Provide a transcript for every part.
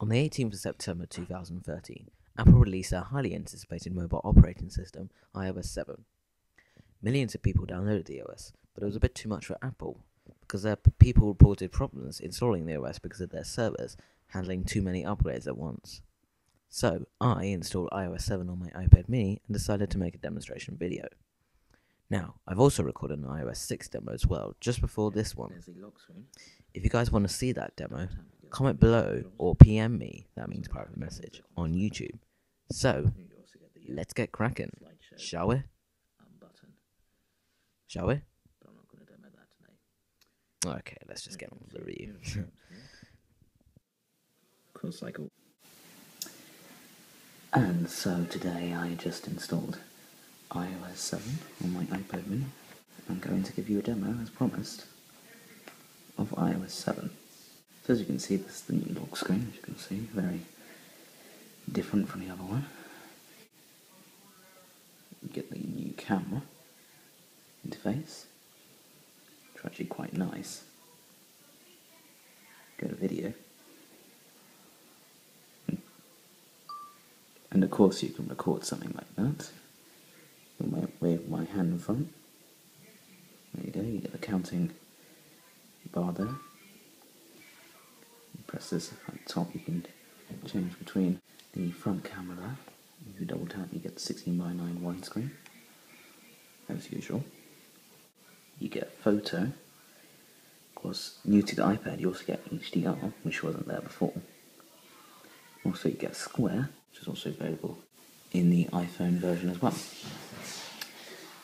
On the 18th of September 2013, Apple released their highly anticipated mobile operating system, iOS 7. Millions of people downloaded the OS, but it was a bit too much for Apple, because people reported problems installing the OS because of their servers handling too many upgrades at once. So, I installed iOS 7 on my iPad mini and decided to make a demonstration video. Now, I've also recorded an iOS 6 demo as well, just before this one. If you guys want to see that demo, comment below or PM me, that means private message, on YouTube. So, let's get cracking, shall we? Shall we? Okay, let's just get on with the review. Cycle. And so today I just installed iOS 7 on my iPad mini. I'm going to give you a demo, as promised, of iOS 7. So as you can see, this is the new lock screen, as you can see, very different from the other one. You get the new camera interface, which is actually quite nice. Go to video. And of course you can record something like that. Wave my hand in front. There you go, you get the counting bar there. You press this at the top, you can change between the front camera there. If you double tap, you get the 16:9 widescreen, as usual. You get photo. Of course, new to the iPad, you also get HDR, which wasn't there before. Also, you get square, which is also available in the iPhone version as well.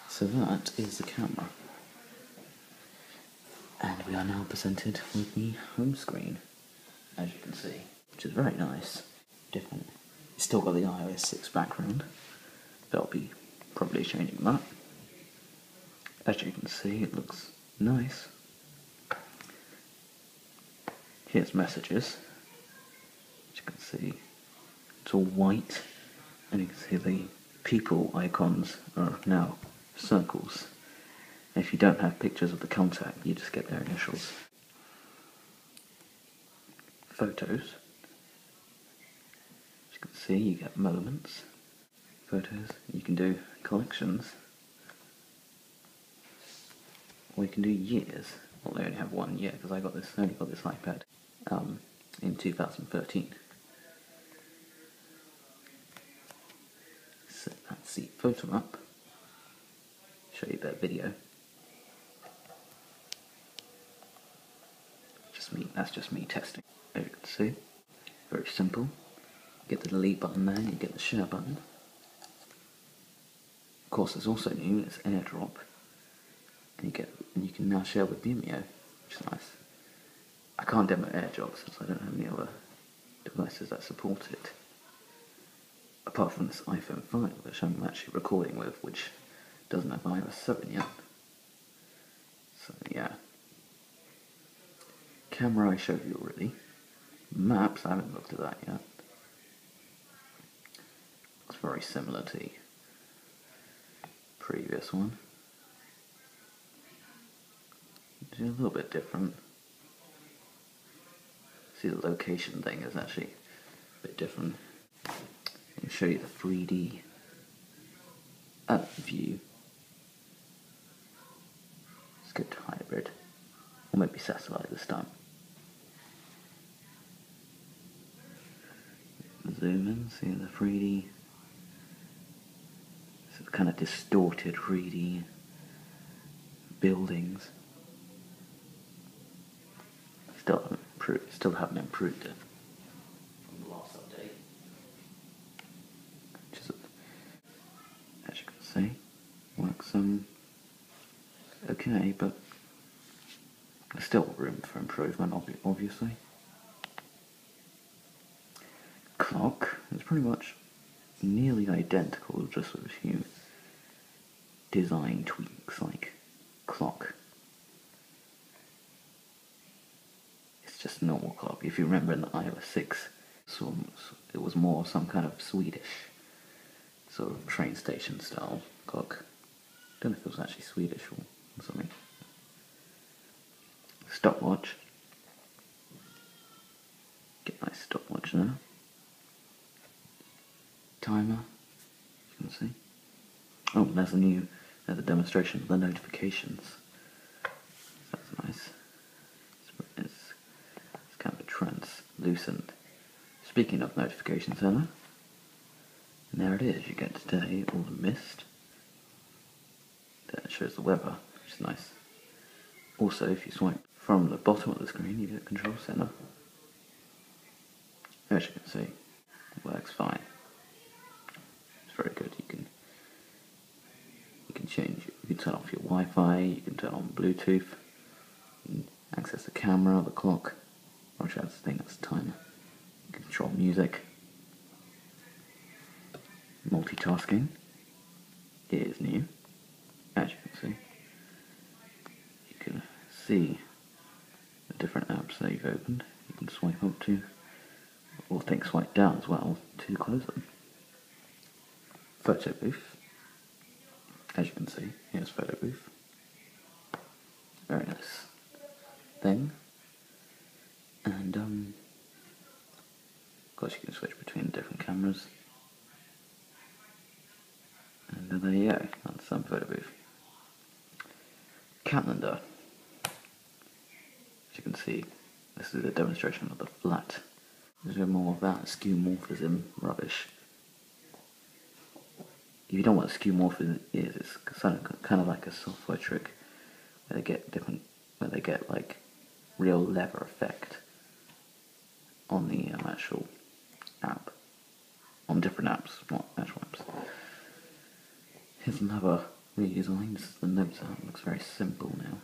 So that is the camera. And we are now presented with the home screen, as you can see, which is very nice. Different. It's still got the iOS 6 background, but I'll be probably changing that. As you can see, it looks nice. Here's messages. As you can see, it's all white, and you can see the people icons are now circles. If you don't have pictures of the contact, you just get their initials. Photos. As you can see, you get moments. Photos. You can do collections. Or you can do years. Well, they only have 1 year because I only got this iPad in 2013. So that's the photo up. Show you that video. That's just me testing. As you can see, very simple. You get the delete button there, you get the share button. Of course, there's also new, it's AirDrop. And you can now share with Vimeo, which is nice. I can't demo AirDrop since I don't have any other devices that support it. Apart from this iPhone 5, which I'm actually recording with, which doesn't have iOS 7 yet. So yeah. Camera I showed you already. Maps, I haven't looked at that yet. Looks very similar to the previous one. It's a little bit different. See, the location thing is actually a bit different. Let me show you the 3D view. Let's go to hybrid. Or maybe satellite this time. Zoom in, see the 3D. It's kind of distorted 3D buildings. Still haven't improved it from the last update. As you can see, works okay, but there's still room for improvement, obviously. Clock is pretty much nearly identical, just with a few design tweaks like clock. It's just normal clock. If you remember in the iOS 6, it was more some kind of Swedish sort of train station style clock. Don't know if it was actually Swedish or something. Stopwatch. Get Nice stopwatch there. Timer, you can see. Oh, there's a demonstration of the notifications. That's nice. It's kind of translucent. Speaking of notifications, Emma, and there it is. You get today all the mist. There it shows the weather, which is nice. Also, if you swipe from the bottom of the screen, you get Control Center. As you can see, it works fine. It's very good. You can change. You can turn off your Wi-Fi. You can turn on Bluetooth. You can access the camera, the clock. Actually, that's the thing. That's the timer. You can control music. Multitasking is new, as you can see. You can see the different apps that you've opened. You can swipe up to, or swipe down as well to close them. Photo booth, as you can see, here's photo booth. Very nice thing. And of course you can switch between different cameras. And there you go, that's some photo booth. Calendar. As you can see, this is a demonstration of the flat. There's more of that skeuomorphism rubbish. If you don't know what skeuomorphism is, it's kind of like a software trick where they get like real lever effect on the actual app, on different apps, not actual apps. Here's another redesign. This is the notes app. It looks very simple now.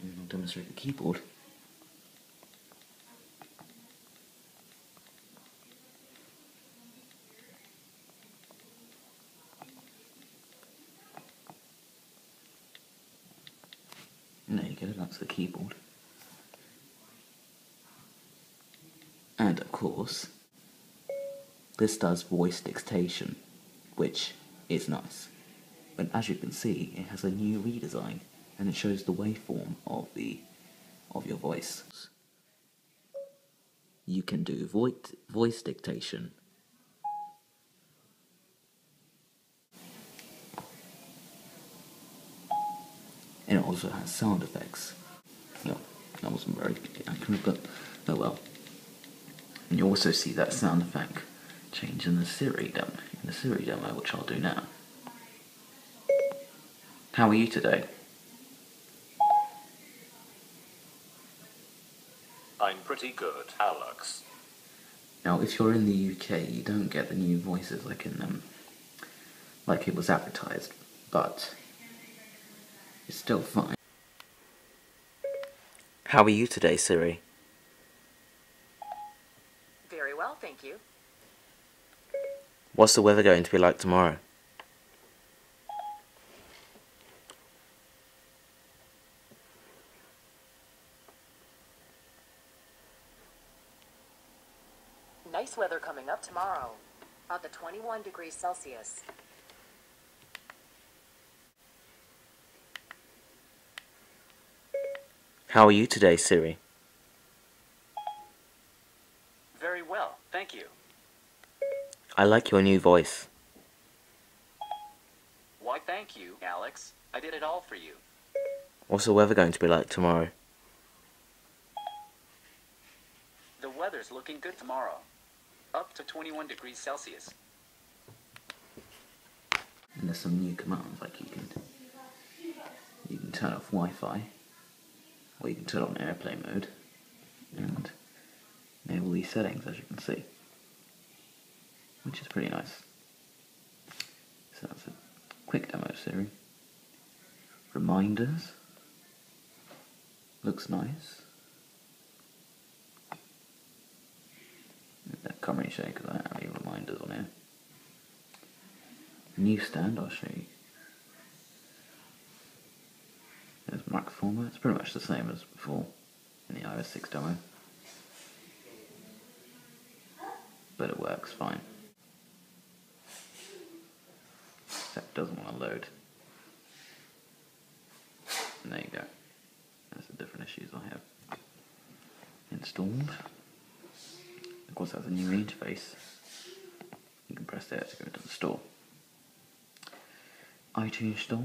And I'll demonstrate the keyboard. And there you go, that's the keyboard. And of course, this does voice dictation, which is nice. But as you can see, it has a new redesign, and it shows the waveform of your voice. You can do voice dictation. And it also has sound effects. No, that wasn't very accurate, but oh well. And you also see that sound effect change in the Siri demo, which I'll do now. How are you today? I'm pretty good, Alex. Now, if you're in the UK, you don't get the new voices like like it was advertised, but it's still fine. How are you today, Siri? Very well, thank you. What's the weather going to be like tomorrow? Nice weather coming up tomorrow. Up to 21 degrees Celsius. How are you today, Siri? Very well, thank you. I like your new voice. Why, thank you, Alex. I did it all for you. What's the weather going to be like tomorrow? The weather's looking good tomorrow. Up to 21 degrees Celsius. And there's some new commands, like you can turn off Wi-Fi, or you can turn on airplane mode, and enable these settings, as you can see, which is pretty nice. So that's a quick demo, Siri. Reminders. Looks nice. I can't really show you because I don't have any reminders on here. Newsstand, I'll show you. There's Mac format. It's pretty much the same as before in the iOS 6 demo, but it works fine. Except it doesn't want to load. And there you go. That's the different issues I have. installed. Of course, that's a new interface. You can press there to go to the store. iTunes Store.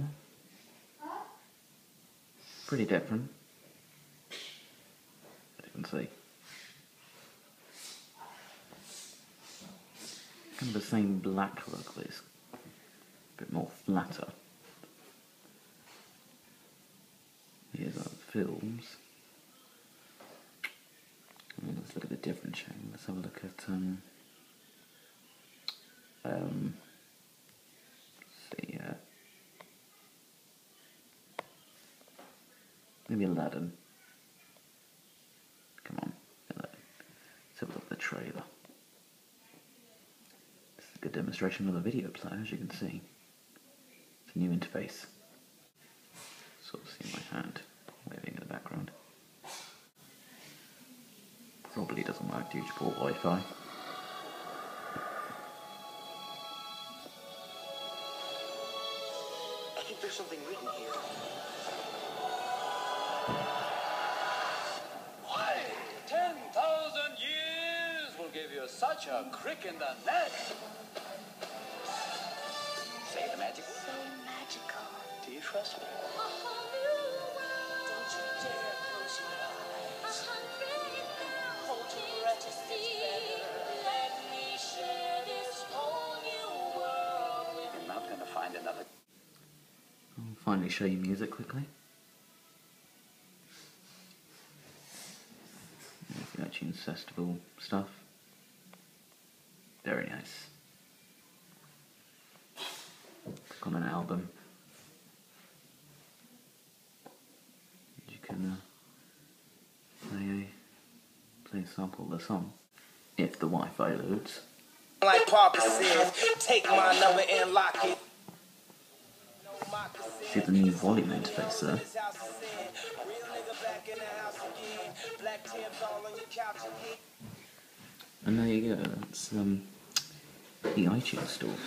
Pretty different, as you can see. Kind of the same black look, but it's a bit more flatter. Here's our films. And let's look at the different channel. Let's have a look at maybe Aladdin. Come on, Aladdin. Let's have a look at the trailer. This is a good demonstration of the video player, as you can see. It's a new interface. Sort of see my hand waving in the background. Probably doesn't work due to poor Wi-Fi. I think there's something written here. Why, 10,000 years will give you such a crick in the neck. Say the magic word. So magical. Do you trust me? Don't you dare close your eyes. Hold your breath to see. Let me share this whole new world with You're not going to find another. I'll finally show you music quickly. There's the iTunes Festival stuff. Very nice. Click on an album. You can play a sample of the song if the Wi-Fi loads. Like Parker says, take my number and lock it. See the new volume interface there. And there you go, that's the iTunes Store.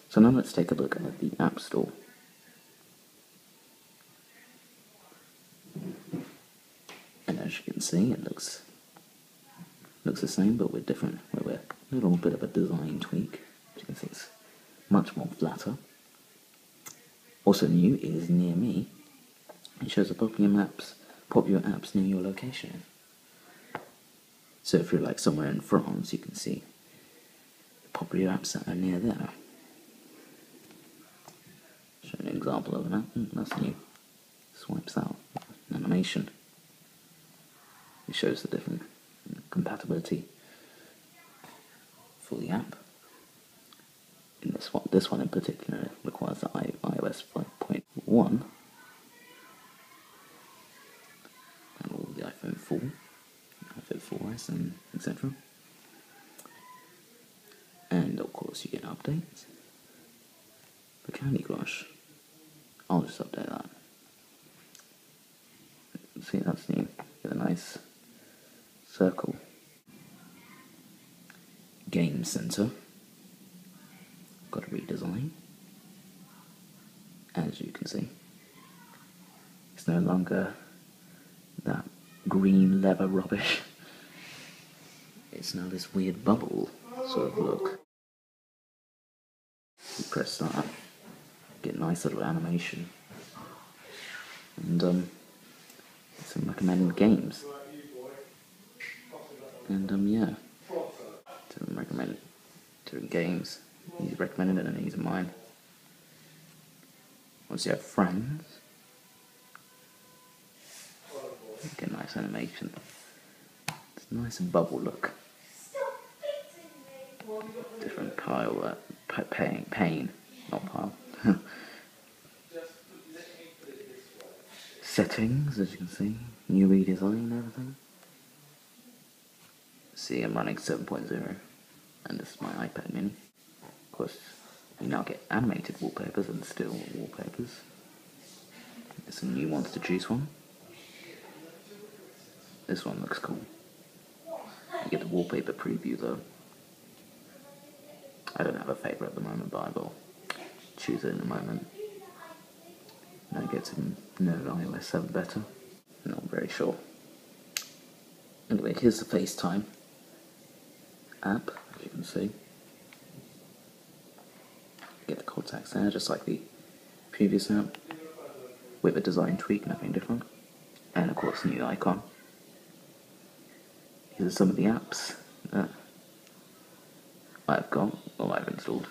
So now let's take a look at the App Store. And as you can see, it looks the same, but with a little bit of a design tweak. As you can see, it's much more flatter. Also new is Near Me. It shows the popular apps near your location. So if you're like somewhere in France, you can see the popular apps that are near there. Show an example of an app. That's new. Swipes out an animation. It shows the different compatibility for the app. In this one in particular requires the iOS 5.1 and all the iPhone 4, iPhone 4S, and etc. And of course, you get updates. For Candy Crush, I'll just update that. See, that's new. Get a nice circle. Game Center. Got a redesign. As you can see, it's no longer that green leather rubbish. It's now this weird bubble sort of look. You press start, get a nice little animation, and some recommended games. And yeah, to recommend different games. He's recommended it and he's mine. Once you have friends, you get a nice animation. It's a nice bubble look. Different pile, pane, not pile. Settings, as you can see, new redesign and everything. See, I'm running 7.0, and this is my iPad mini. Of course, you now get animated wallpapers and still wallpapers. There's some new ones to choose from. This one looks cool. You get the wallpaper preview though. I don't have a favourite at the moment, but I will choose it in a moment. And I get to know iOS 7 better. Not very sure. Anyway, here's the FaceTime app, as you can see. Get the contacts there, just like the previous app, with a design tweak, nothing different. And of course, new icon. These are some of the apps that I've got, or I've installed.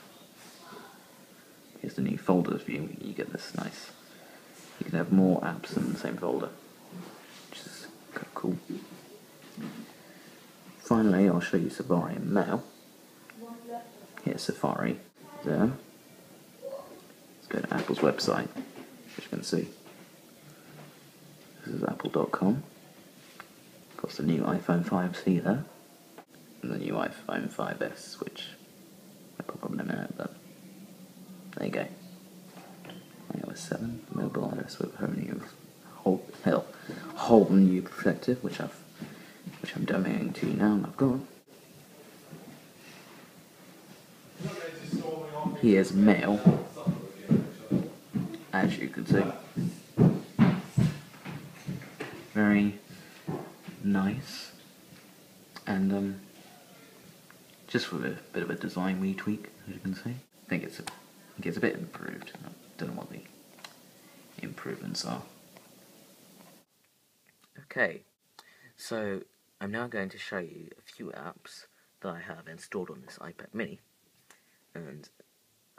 Here's the new folders view. You get this nice. You can have more apps in the same folder, which is kind of cool. Finally, I'll show you Safari and Mail. Here's Safari there. Let's go to Apple's website, as you can see. This is apple.com. Got the new iPhone 5C there, and the new iPhone 5S, which I'll pop up in a minute, but there you go. iOS 7, mobile iOS with a whole new perspective, which I'm demoing to you now, and I've got. Here's Mail, as you can see. Very nice, and just with a bit of a design retweak, as you can see. I think it's a bit improved. I don't know what the improvements are. Okay, so I'm now going to show you a few apps that I have installed on this iPad mini, and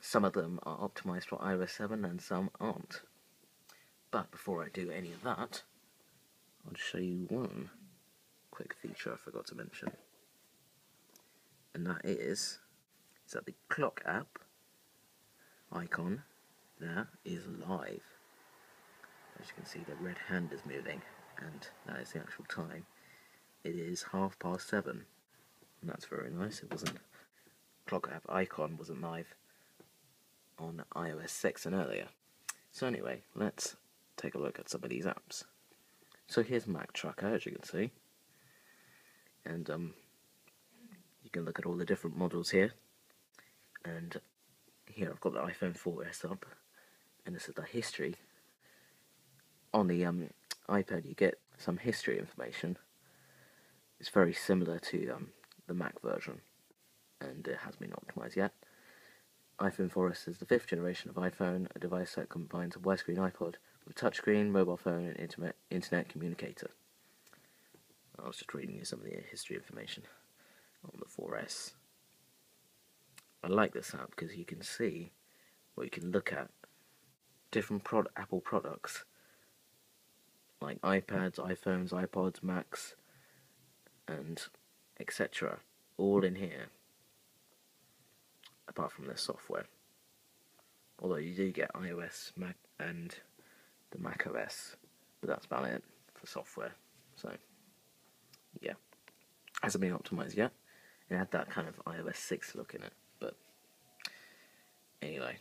some of them are optimized for iOS 7 and some aren't. But before I do any of that, I'll just show you one quick feature I forgot to mention, and that is that the clock app icon there is live. As you can see, the red hand is moving, and that is the actual time. It is 7:30, and that's very nice. It wasn't, clock app icon wasn't live on iOS 6 and earlier. So anyway, let's take a look at some of these apps. So here's Mac Tracker, as you can see, and you can look at all the different models here, and here I've got the iPhone 4S up, and this is the history. On the iPad you get some history information. It's very similar to the Mac version, and it hasn't been optimized yet. iPhone 4S is the 5th generation of iPhone, a device that combines a widescreen iPod with a touchscreen, mobile phone, and internet communicator. I was just reading you some of the history information on the 4S. I like this app because you can see, or you can look at, different Apple products, like iPads, iPhones, iPods, Macs, and etc. all in here, apart from the software. Although you do get iOS, Mac, and the Mac OS, but that's about it for software. So, yeah. Hasn't been optimized yet. It had that kind of iOS 6 look in it, but anyway.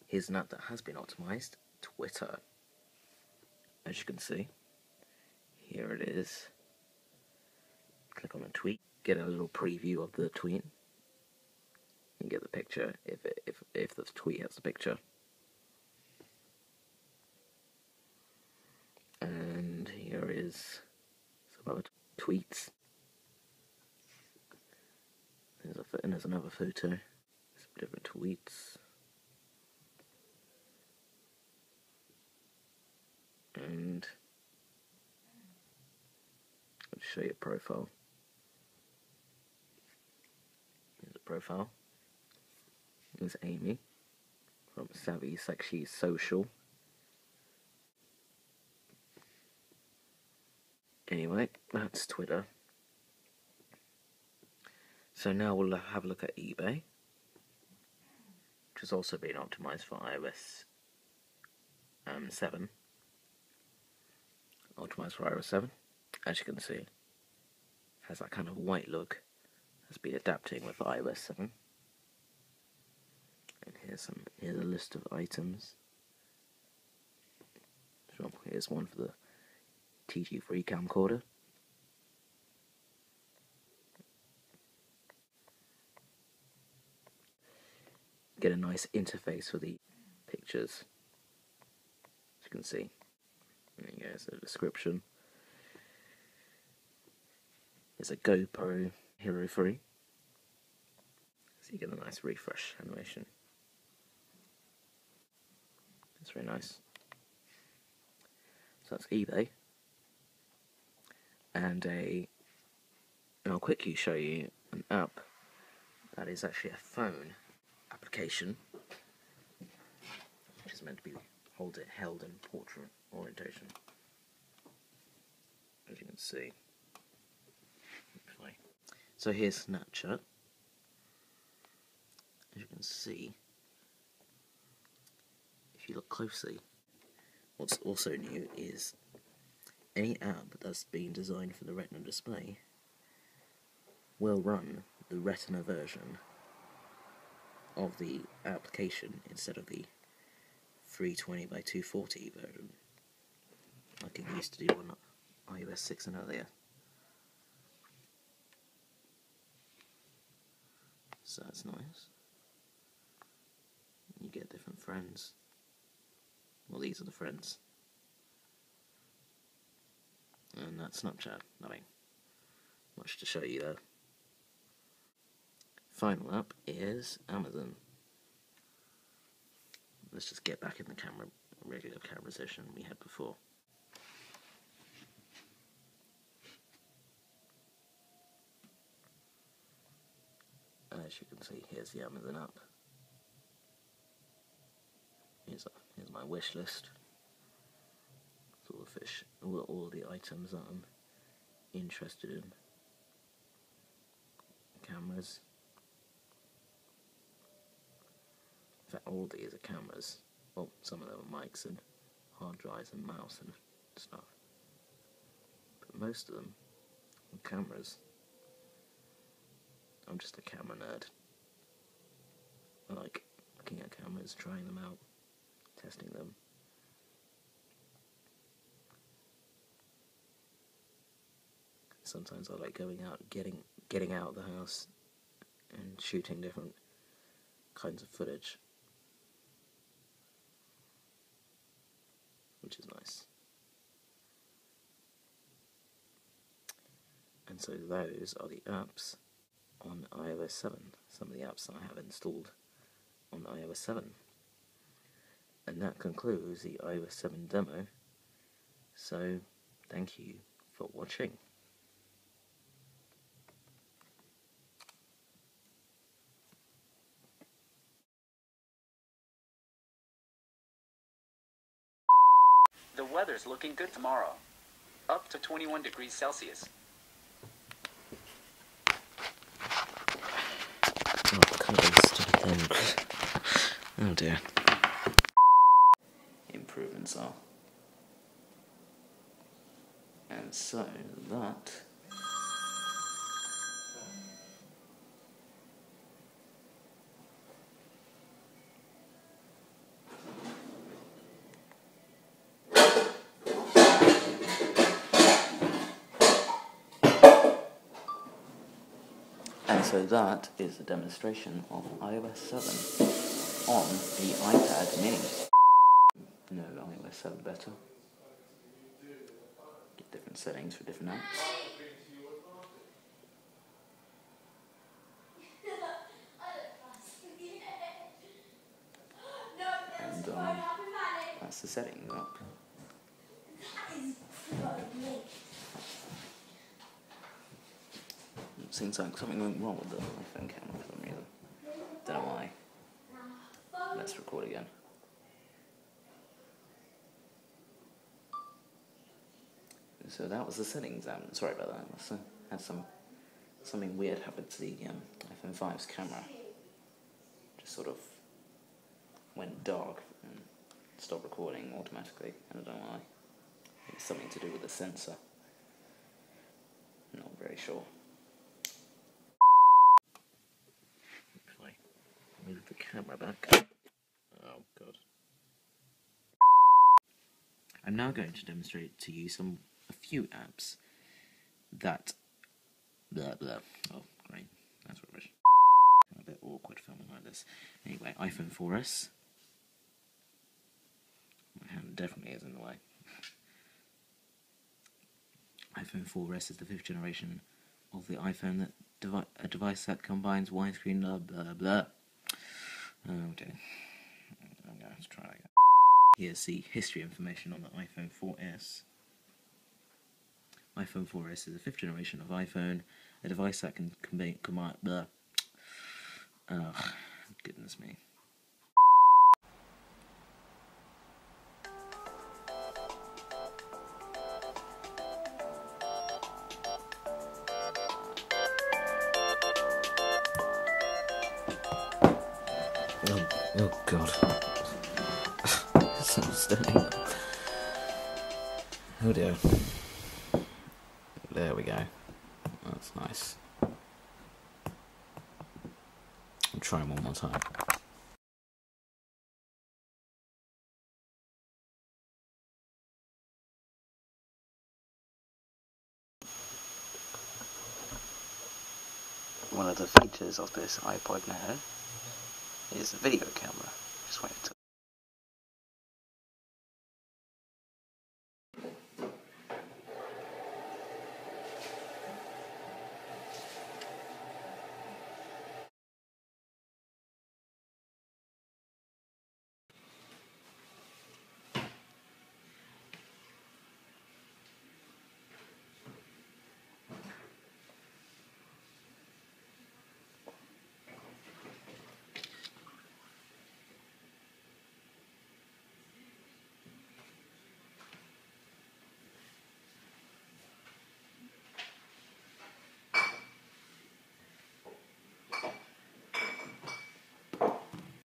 Here's an app that has been optimized, Twitter. As you can see, here it is. Click on a tweet, get a little preview of the tweet. You get the picture if the tweet has the picture. And here is some other tweets. There's another photo. Some different tweets. And I'll show you a profile. Here's a profile. Here's Amy from Savvy Sexy Social. Anyway, that's Twitter. So now we'll have a look at eBay, which has also been optimized for iOS 7. Optimized for iOS 7, as you can see, has that kind of white look. Has been adapting with iOS 7. And here's a list of items. So here's one for the TG3 camcorder. Get a nice interface for the pictures, as you can see. There you go, so the description. It's a GoPro Hero 3. So you get a nice refresh animation. It's very nice. So that's eBay. And I'll quickly show you an app that is actually a phone application, which is meant to be held in portrait orientation, as you can see. So here's Snapchat. As you can see, if you look closely, what's also new is any app that's been designed for the Retina display will run the Retina version of the application instead of the 320 by 240 version, like it used to do on iOS 6 and earlier. So that's nice. You get different friends. Well, these are the friends. And that's Snapchat. Nothing much to show you there. Final app is Amazon. Let's just get back in the regular camera session we had before. As you can see, here's the Amazon app. Here's my wish list. It's all the items that I'm interested in. Cameras. In fact, all these are cameras. Well, some of them are mics and hard drives and mouse and stuff. But most of them are cameras. I'm just a camera nerd. I like looking at cameras, trying them out, testing them. Sometimes I like going out, getting out of the house and shooting different kinds of footage, which is nice. And so those are the apps on iOS 7, some of the apps that I have installed on iOS 7. And that concludes the iOS 7 demo, so thank you for watching. The weather's looking good tomorrow. Up to 21 degrees Celsius. Oh, come on, stupid thing. Oh dear. Improvements are. And so that is a demonstration of iOS 7 on the iPad mini. No, iOS 7 better. Get different settings for different apps. And that's the settings up. Seems like something went wrong with the iPhone camera for some reason. Don't know why. Let's record again. So that was the settings app. Sorry about that. Had something weird happen to the iPhone 5's camera. Just sort of went dark and stopped recording automatically. I don't know why. It's something to do with the sensor. Not very sure. Move the camera back. Oh god. I'm now going to demonstrate to you a few apps that blah blah. Oh great, that's rubbish. A bit awkward filming like this. Anyway, iPhone 4S. My hand definitely is in the way. iPhone 4S is the 5th generation of the iPhone that a device that combines widescreen blah blah blah. Oh dear. I'm going to try again. Here's the history information on the iPhone 4S. iPhone 4S is the 5th generation of iPhone, a device that can combine blah. Oh, goodness me. Oh god. It's not standing up. Oh dear. There we go. That's nice. I'll try one more time. One of the features of this iPod now is the video camera. Just wait until